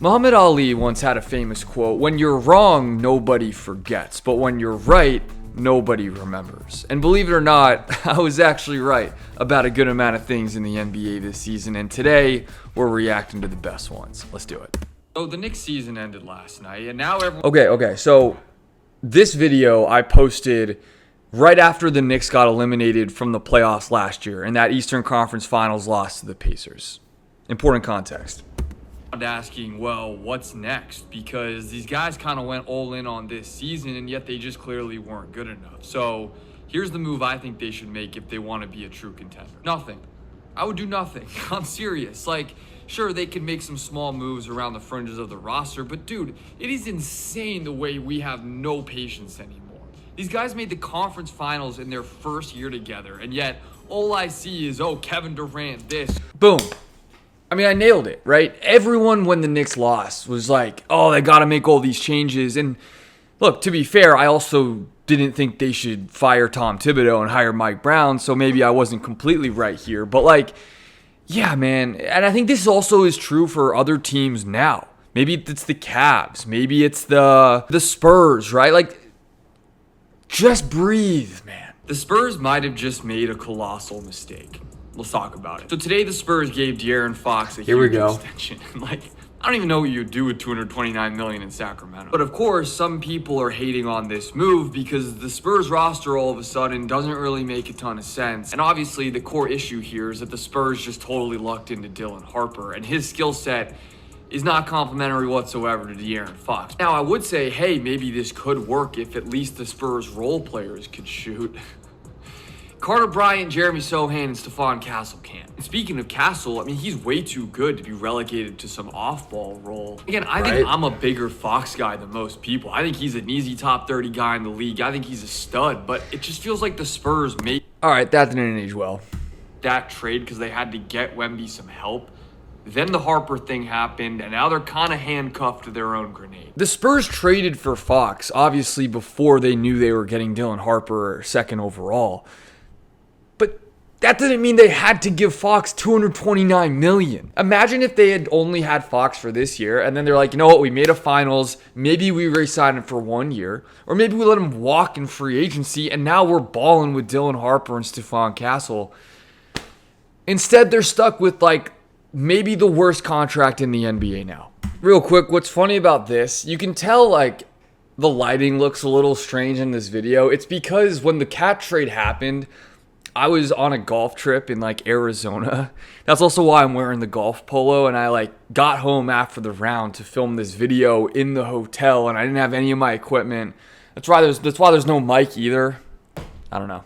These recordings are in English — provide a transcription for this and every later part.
Muhammad Ali once had a famous quote, "When you're wrong, nobody forgets, but when you're right, nobody remembers." And believe it or not, I was actually right about a good amount of things in the NBA this season, and today we're reacting to the best ones. Let's do it. So the Knicks season ended last night, and now everyone... Okay, so this video I posted right after the Knicks got eliminated from the playoffs last year, and that Eastern Conference Finals loss to the Pacers. Important context. Asking, well, what's next? Because these guys kind of went all in on this season, and yet they just clearly weren't good enough. So here's the move I think they should make if they want to be a true contender. Nothing. I would do nothing. I'm serious. Like, sure, they can make some small moves around the fringes of the roster, but dude, it is insane the way we have no patience anymore. These guys made the conference finals in their first year together, and yet all I see is, oh, Kevin Durant, this. Boom. I mean, I nailed it, right? Everyone, when the Knicks lost, was like, oh, they got to make all these changes. And look, to be fair, I also didn't think they should fire Tom Thibodeau and hire Mike Brown, so maybe I wasn't completely right here. But, like, yeah, man. And I think this also is true for other teams now. Maybe it's the Cavs. Maybe it's the Spurs, right? Like, just breathe, man. The Spurs might have just made a colossal mistake. Let's talk about it. So today the Spurs gave De'Aaron Fox a huge extension. Like, I don't even know what you'd do with $229 million in Sacramento. But of course, some people are hating on this move because the Spurs roster all of a sudden doesn't really make a ton of sense. And obviously the core issue here is that the Spurs just totally lucked into Dylan Harper, and his skill set is not complimentary whatsoever to De'Aaron Fox. Now, I would say, hey, maybe this could work if at least the Spurs role players could shoot. Carter Bryant, Jeremy Sohan, and Stephon Castle can't. And speaking of Castle, I mean, he's way too good to be relegated to some off-ball role. Again, I think I'm a bigger Fox guy than most people. I think he's an easy top 30 guy in the league. I think he's a stud, but it just feels like the Spurs made... All right, that didn't age well. That trade because they had to get Wemby some help. Then the Harper thing happened, and now they're kind of handcuffed to their own grenade. The Spurs traded for Fox, obviously, before they knew they were getting Dylan Harper second overall. That didn't mean they had to give Fox $229 million. Imagine if they had only had Fox for this year, and then they're like, you know what, we made a finals, maybe we re-sign him for 1 year, or maybe we let him walk in free agency, and now we're balling with Dylan Harper and Stephon Castle. Instead, they're stuck with, like, maybe the worst contract in the NBA now. Real quick, what's funny about this, you can tell, like, the lighting looks a little strange in this video. It's because when the Cat trade happened, I was on a golf trip in like Arizona. That's also why I'm wearing the golf polo, and I like got home after the round to film this video in the hotel, and I didn't have any of my equipment. That's why there's no mic either. I don't know.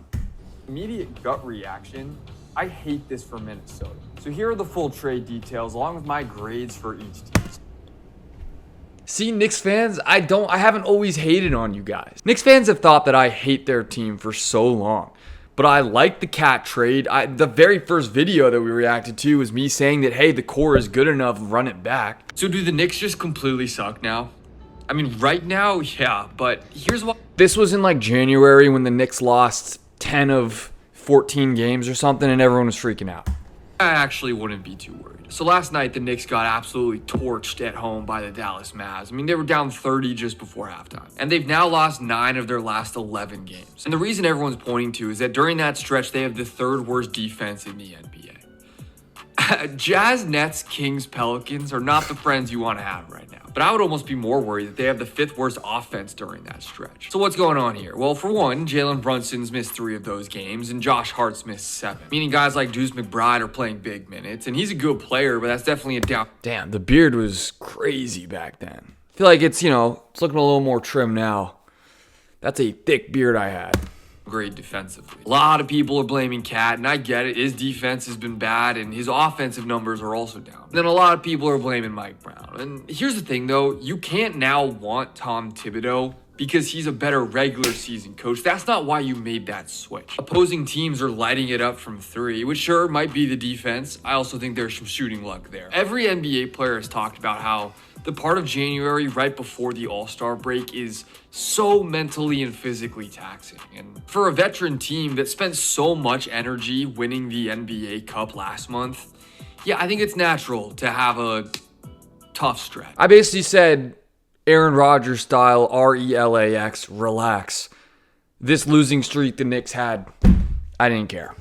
Immediate gut reaction. I hate this for Minnesota. So here are the full trade details along with my grades for each team. See, Knicks fans, I haven't always hated on you guys. Knicks fans have thought that I hate their team for so long. But I like the Cat trade. The very first video that we reacted to was me saying that, hey, the core is good enough, run it back. So do the Knicks just completely suck now? I mean, right now, yeah, but here's why. This was in like January when the Knicks lost 10 of 14 games or something, and everyone was freaking out. I actually wouldn't be too worried. So last night, the Knicks got absolutely torched at home by the Dallas Mavs. I mean, they were down 30 just before halftime. And they've now lost 9 of their last 11 games. And the reason everyone's pointing to is that during that stretch, they have the 3rd worst defense in the NBA. Jazz, Nets, Kings, Pelicans are not the friends you want to have right now. But I would almost be more worried that they have the 5th worst offense during that stretch. So what's going on here? Well, for one, Jalen Brunson's missed 3 of those games, and Josh Hart's missed 7. Meaning guys like Deuce McBride are playing big minutes, and he's a good player, but that's definitely a down. Damn, the beard was crazy back then. I feel like it's, it's looking a little more trim now. That's a thick beard I had. Great defensively. A lot of people are blaming Cat, and I get it. His defense has been bad, and his offensive numbers are also down. Then a lot of people are blaming Mike Brown. And here's the thing, though. You can't now want Tom Thibodeau because he's a better regular season coach. That's not why you made that switch. Opposing teams are lighting it up from 3, which sure might be the defense. I also think there's some shooting luck there. Every NBA player has talked about how the part of January right before the All-Star break is so mentally and physically taxing. And for a veteran team that spent so much energy winning the NBA Cup last month, yeah, I think it's natural to have a tough stretch. I basically said Aaron Rodgers style, RELAX, relax. This losing streak the Knicks had, I didn't care.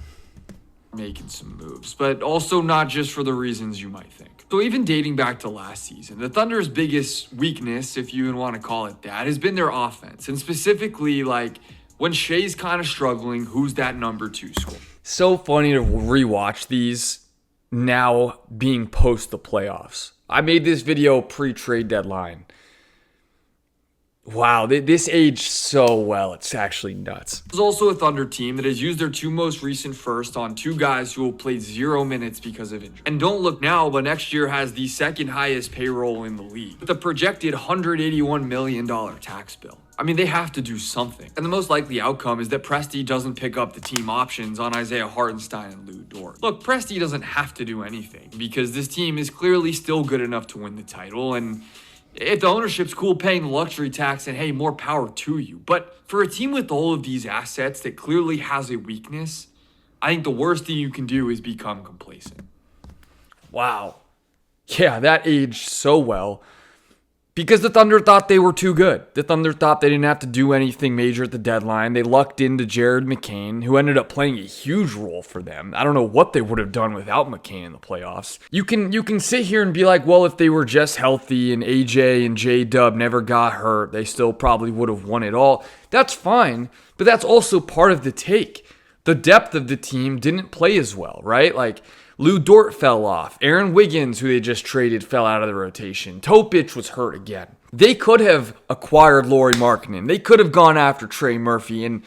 Making some moves, but also not just for the reasons you might think. So even dating back to last season, the Thunder's biggest weakness, if you even want to call it that, has been their offense. And specifically, like, when Shea's kind of struggling, who's that number 2 scorer? So funny to rewatch these now being post the playoffs. I made this video pre-trade deadline. Wow, this aged so well. It's actually nuts. There's also a Thunder team that has used their 2 most recent firsts on 2 guys who will play 0 minutes because of injury. And don't look now, but next year has the 2nd highest payroll in the league, with a projected $181 million tax bill. I mean, they have to do something. And the most likely outcome is that Presti doesn't pick up the team options on Isaiah Hartenstein and Lou Dort. Look, Presti doesn't have to do anything because this team is clearly still good enough to win the title, and if the ownership's cool paying the luxury tax, and hey, more power to you. But for a team with all of these assets that clearly has a weakness, I think the worst thing you can do is become complacent. Wow. Yeah, that aged so well. Because the Thunder thought they were too good. The Thunder thought they didn't have to do anything major at the deadline. They lucked into Jared McCain, who ended up playing a huge role for them. I don't know what they would have done without McCain in the playoffs. You can sit here and be like, well, if they were just healthy and AJ and J-Dub never got hurt, they still probably would have won it all. That's fine, but that's also part of the take. The depth of the team didn't play as well, right? Like, Lou Dort fell off. Aaron Wiggins, who they just traded, fell out of the rotation. Topic was hurt again. They could have acquired Lauri Markkanen. They could have gone after Trey Murphy and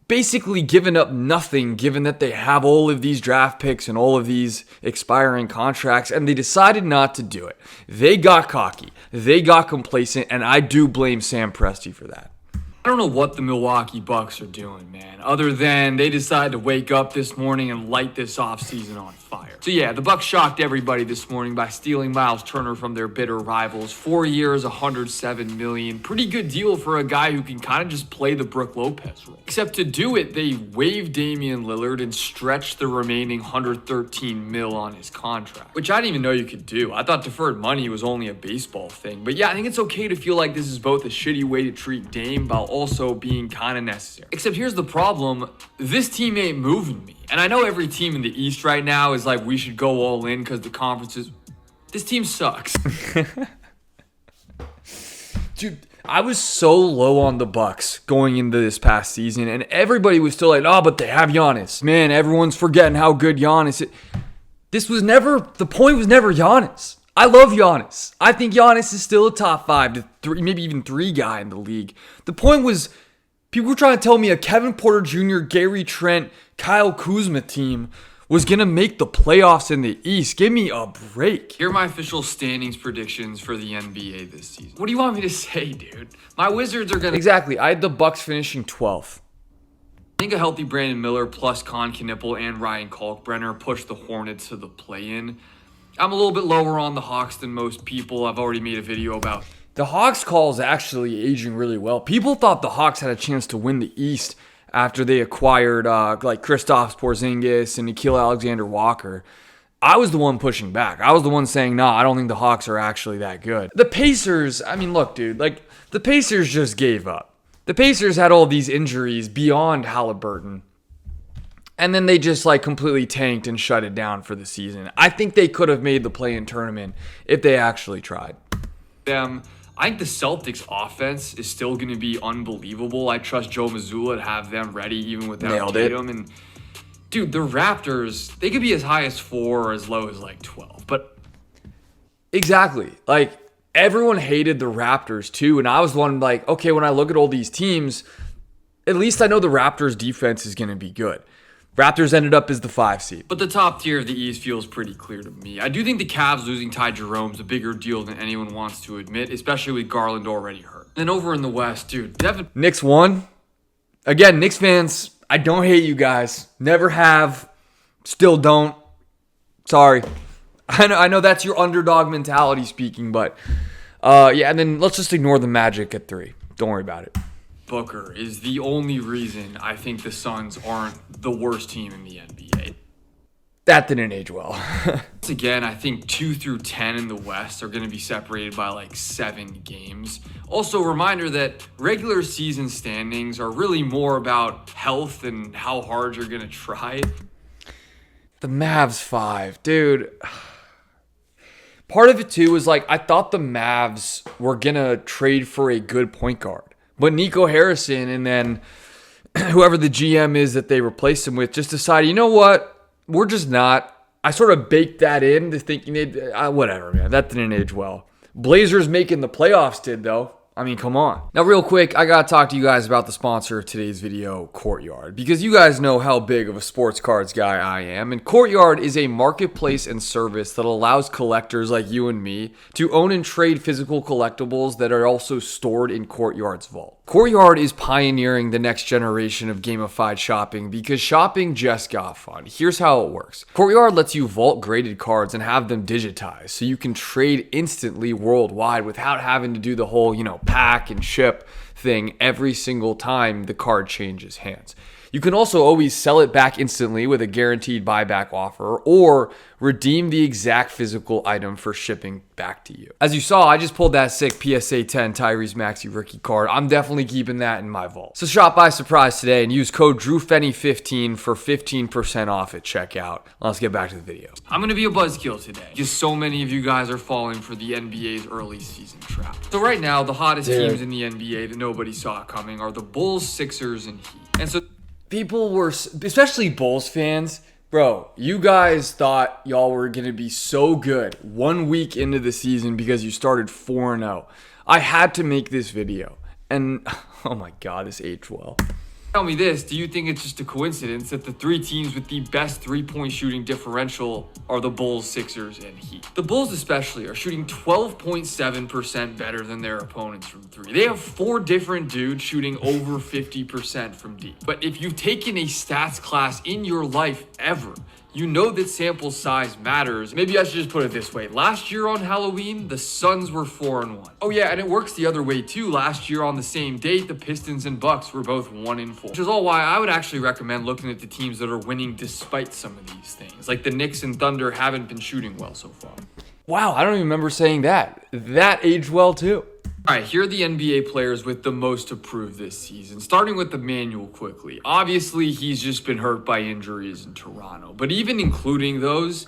basically given up nothing, given that they have all of these draft picks and all of these expiring contracts, and they decided not to do it. They got cocky. They got complacent, and I do blame Sam Presti for that. I don't know what the Milwaukee Bucks are doing, man, other than they decided to wake up this morning and light this offseason on fire. So yeah, the Bucks shocked everybody this morning by stealing Miles Turner from their bitter rivals. 4 years, $107 million. Pretty good deal for a guy who can kind of just play the Brook Lopez role. Except to do it, they waived Damian Lillard and stretched the remaining $113 million on his contract, which I didn't even know you could do. I thought deferred money was only a baseball thing. But yeah, I think it's okay to feel like this is both a shitty way to treat Dame while also being kind of necessary. Except here's the problem. This team ain't moving me. And I know every team in the East right now is like, we should go all in because the conference is... This team sucks. Dude, I was so low on the Bucks going into this past season, and everybody was still like, oh, but they have Giannis. Man, everyone's forgetting how good Giannis is. This was never... The point was never Giannis. I love Giannis. I think Giannis is still a top 5 to 3, maybe even 3 guy in the league. The point was, people were trying to tell me a Kevin Porter Jr., Gary Trent, Kyle Kuzma team was going to make the playoffs in the East. Give me a break. Here are my official standings predictions for the NBA this season. What do you want me to say, dude? My Wizards are going to... Exactly. I had the Bucks finishing 12th. I think a healthy Brandon Miller plus Con Knippel and Ryan Kalkbrenner pushed the Hornets to the play-in. I'm a little bit lower on the Hawks than most people. I've already made a video about... The Hawks call is actually aging really well. People thought the Hawks had a chance to win the East after they acquired like Kristaps Porzingis and Nickeil Alexander-Walker. I was the one pushing back. I was the one saying, nah, I don't think the Hawks are actually that good. The Pacers, I mean, look, dude, like the Pacers just gave up. The Pacers had all these injuries beyond Halliburton. And then they just like completely tanked and shut it down for the season. I think they could have made the play-in tournament if they actually tried. I think the Celtics offense is still going to be unbelievable. I trust Joe Mazzulla to have them ready even without Tatum. And dude, the Raptors, they could be as high as 4 or as low as like 12. But exactly. Like everyone hated the Raptors too. And I was the one like, okay, when I look at all these teams, at least I know the Raptors defense is going to be good. Raptors ended up as the 5 seed. But the top tier of the East feels pretty clear to me. I do think the Cavs losing Ty Jerome's a bigger deal than anyone wants to admit, especially with Garland already hurt. Then over in the West, dude, Knicks won. Again, Knicks fans, I don't hate you guys. Never have. Still don't. Sorry. I know that's your underdog mentality speaking, but yeah, and then let's just ignore the Magic at 3. Don't worry about it. Booker is the only reason I think the Suns aren't the worst team in the NBA. that didn't age well. Once again, I think 2 through 10 in the West are going to be separated by like 7 games. Also, reminder that regular season standings are really more about health and how hard you're going to try. The Mavs 5, dude. Part of it too was like, I thought the Mavs were going to trade for a good point guard. But Nico Harrison and then whoever the GM is that they replaced him with just decided, you know what? We're just not. I sort of baked that in to thinking whatever, man. That didn't age well. Blazers making the playoffs did, though. I mean, come on. Now, real quick, I got to talk to you guys about the sponsor of today's video, Courtyard, because you guys know how big of a sports cards guy I am. And Courtyard is a marketplace and service that allows collectors like you and me to own and trade physical collectibles that are also stored in Courtyard's vault. Courtyard is pioneering the next generation of gamified shopping because shopping just got fun. Here's how it works. Courtyard lets you vault graded cards and have them digitized so you can trade instantly worldwide without having to do the whole, pack and ship thing every single time the card changes hands. You can also always sell it back instantly with a guaranteed buyback offer or redeem the exact physical item for shipping back to you. As you saw, I just pulled that sick PSA 10 Tyrese Maxey rookie card. I'm definitely keeping that in my vault. So shop by surprise today and use code drewfenny15 for 15% off at checkout. Let's get back to the video. I'm going to be a buzzkill today because so many of you guys are falling for the NBA's early season trap. So right now, the hottest teams in the NBA that nobody saw coming are the Bulls, Sixers, and Heat. And so people were, especially Bulls fans, bro, you guys thought y'all were going to be so good 1 week into the season because you started 4-0. I had to make this video. And, oh my God, this aged well. Tell me this, do you think it's just a coincidence that the 3 teams with the best 3-point shooting differential are the Bulls, Sixers, and Heat? The Bulls especially are shooting 12.7% better than their opponents from 3. They have 4 different dudes shooting over 50% from deep. But if you've taken a stats class in your life ever, you know that sample size matters. Maybe I should just put it this way. Last year on Halloween, the Suns were 4-1. Oh yeah, and it works the other way too. Last year on the same date, the Pistons and Bucks were both 1-4. Which is all why I would actually recommend looking at the teams that are winning despite some of these things. Like the Knicks and Thunder haven't been shooting well so far. Wow, I don't even remember saying that. That aged well too. All right, here are the NBA players with the most to prove this season, starting with Emmanuel quickly. Obviously, he's just been hurt by injuries in Toronto, but even including those,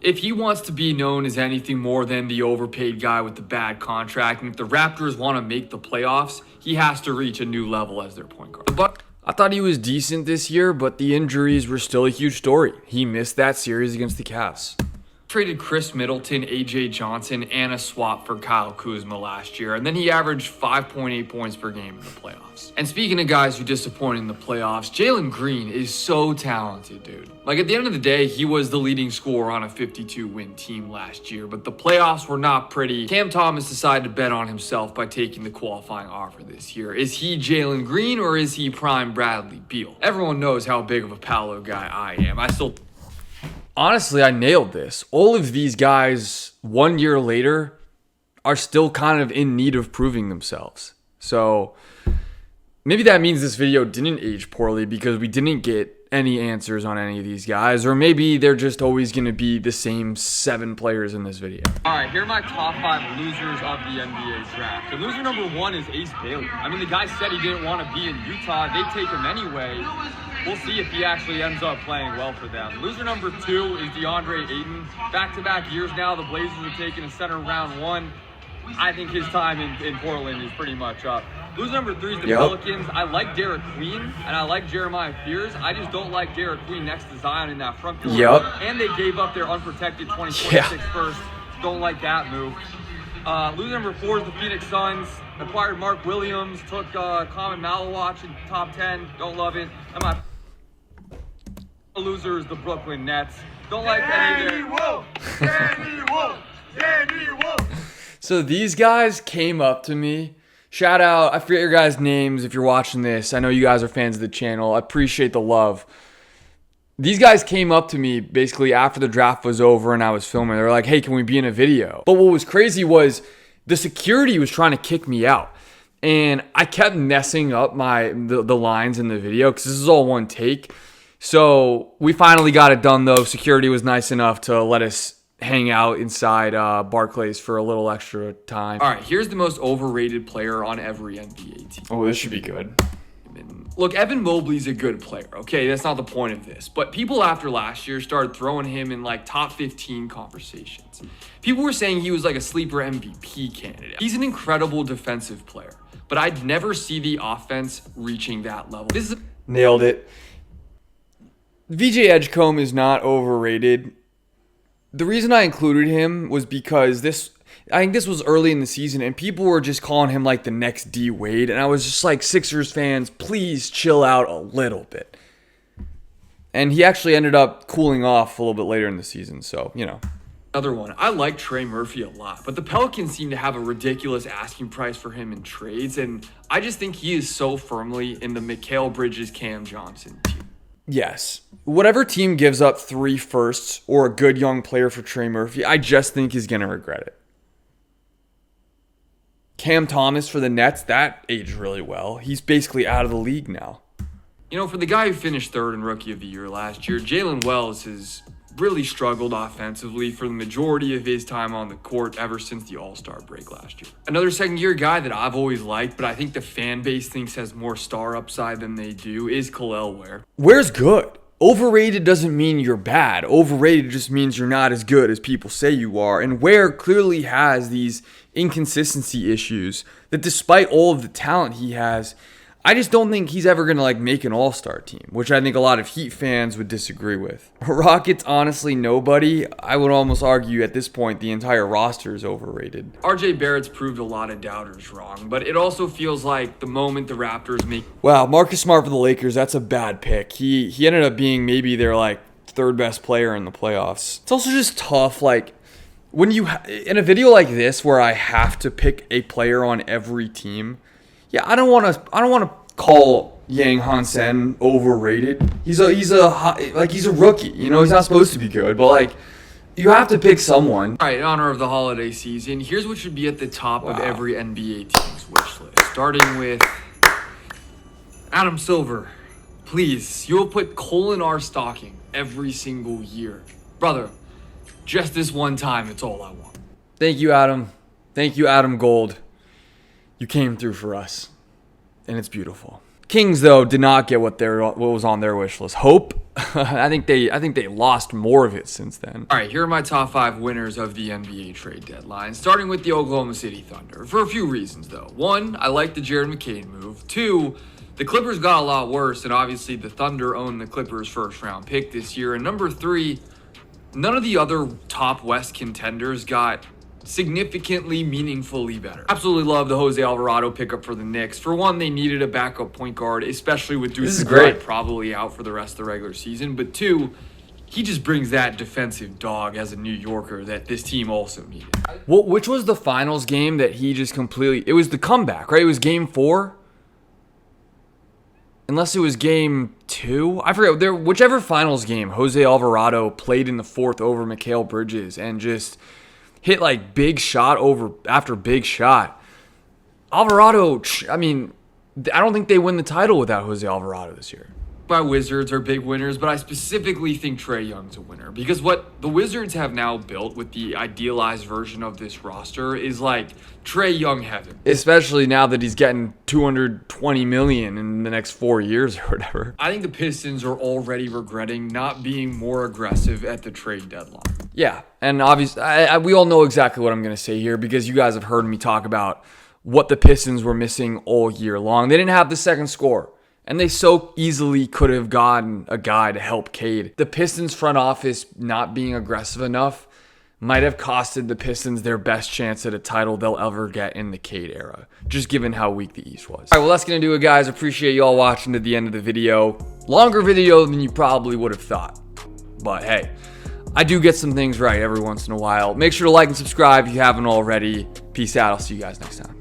if he wants to be known as anything more than the overpaid guy with the bad contract, and if the Raptors want to make the playoffs, he has to reach a new level as their point guard. I thought he was decent this year, but the injuries were still a huge story. He missed that series against the Cavs. Traded Chris Middleton, AJ Johnson, and a swap for Kyle Kuzma last year, and then he averaged 5.8 points per game in the playoffs. And speaking of guys who disappointed in the playoffs, Jalen Green is so talented, dude. Like at the end of the day, he was the leading scorer on a 52-win team last year, but the playoffs were not pretty. Cam Thomas decided to bet on himself by taking the qualifying offer this year. Is he Jalen Green or is he prime Bradley Beal? Everyone knows how big of a Paolo guy I am. Honestly, I nailed this. All of these guys, 1 year later, are still kind of in need of proving themselves. So maybe that means this video didn't age poorly because we didn't get any answers on any of these guys, or maybe they're just always going to be the same 7 players in this video. All right, here are my top 5 losers of the NBA draft. So loser number 1 is Ace Bailey. I mean, the guy said he didn't want to be in Utah. They take him anyway. We'll see if he actually ends up playing well for them. Loser number 2 is DeAndre Ayton. Back-to-back years now, the Blazers have taken a center round 1. I think his time in Portland is pretty much up. Loser number 3 is the Pelicans. I like Derek Queen, and I like Jeremiah Fears. I just don't like Derek Queen next to Zion in that front court. And they gave up their unprotected 2026 first. Don't like that move. Loser number 4 is the Phoenix Suns. Acquired Mark Williams, took Common Malawatch in top 10. Don't love it. And my loser is the Brooklyn Nets. Don't like any of their... Danny Wolf. So these guys came up to me. Shout out, I forget your guys' names if you're watching this. I know you guys are fans of the channel. I appreciate the love. These guys came up to me basically after the draft was over and I was filming. They were like, hey, can we be in a video? But what was crazy was the security was trying to kick me out. And I kept messing up the lines in the video because this is all one take. So we finally got it done, though. Security was nice enough to let us hang out inside Barclays for a little extra time. All right, here's the most overrated player on every NBA team. Oh, this should be good. Look, Evan Mobley's a good player, okay? That's not the point of this. But people after last year started throwing him in like top 15 conversations. People were saying he was like a sleeper MVP candidate. He's an incredible defensive player, but I'd never see the offense reaching that level. Nailed it. VJ Edgecombe is not overrated. The reason I included him was because I think this was early in the season, and people were just calling him like the next D Wade, and I was just like, Sixers fans, please chill out a little bit. And he actually ended up cooling off a little bit later in the season, so, you know. Another one, I like Trey Murphy a lot, but the Pelicans seem to have a ridiculous asking price for him in trades, and I just think he is so firmly in the Mikal Bridges, Cam Johnson team. Yes. Whatever team gives up 3 firsts or a good young player for Trey Murphy, I just think is going to regret it. Cam Thomas for the Nets, that aged really well. He's basically out of the league now. You know, for the guy who finished 3rd in Rookie of the Year last year, Jalen Wells has really struggled offensively for the majority of his time on the court ever since the All-Star break last year. Another second-year guy that I've always liked, but I think the fan base thinks has more star upside than they do, is Kel'el Ware. Ware's good. Overrated doesn't mean you're bad. Overrated just means you're not as good as people say you are. And Ware clearly has these inconsistency issues that despite all of the talent he has, I just don't think he's ever going to like make an all-star team, which I think a lot of Heat fans would disagree with. Rockets, honestly, nobody. I would almost argue at this point the entire roster is overrated. RJ Barrett's proved a lot of doubters wrong, but it also feels like the moment the Raptors make... Wow, Marcus Smart for the Lakers, that's a bad pick. He ended up being maybe their like 3rd best player in the playoffs. It's also just tough, like when you in a video like this where I have to pick a player on every team. Yeah, I don't want to call Yang Hansen overrated. He's a rookie. You know, he's not supposed to be good, but like you have to pick someone. All right, in honor of the holiday season, here's what should be at the top of every NBA team's wish list. Starting with Adam Silver. Please, you'll put Colin R. stocking every single year. Brother, just this one time, it's all I want. Thank you, Adam. Thank you, Adam Gold. You came through for us, and it's beautiful. Kings, though, did not get what was on their wish list. Hope. I think they lost more of it since then. All right, here are my top 5 winners of the NBA trade deadline, starting with the Oklahoma City Thunder, for a few reasons, though. 1, I like the Jared McCain move. 2, the Clippers got a lot worse, and obviously the Thunder own the Clippers' first-round pick this year. And number 3, none of the other top West contenders got significantly, meaningfully better. Absolutely love the Jose Alvarado pickup for the Knicks. For one, they needed a backup point guard, especially with Deuce McBride probably out for the rest of the regular season. But 2, he just brings that defensive dog as a New Yorker that this team also needed. Well, which was the finals game that he just completely... It was the comeback, right? It was game 4? Unless it was game 2? I forget. Whichever finals game, Jose Alvarado played in the 4th over Mikal Bridges and just... hit like big shot after big shot. Alvarado, I mean, I don't think they win the title without Jose Alvarado this year. My Wizards are big winners, but I specifically think Trae Young's a winner because what the Wizards have now built with the idealized version of this roster is like Trae Young heaven. Especially now that he's getting $220 million in the next 4 years or whatever. I think the Pistons are already regretting not being more aggressive at the trade deadline. Yeah, and obviously, we all know exactly what I'm going to say here because you guys have heard me talk about what the Pistons were missing all year long. They didn't have the second scorer. And they so easily could have gotten a guy to help Cade. The Pistons front office not being aggressive enough might have costed the Pistons their best chance at a title they'll ever get in the Cade era, just given how weak the East was. All right, well, that's going to do it, guys. Appreciate you all watching to the end of the video. Longer video than you probably would have thought. But hey, I do get some things right every once in a while. Make sure to like and subscribe if you haven't already. Peace out. I'll see you guys next time.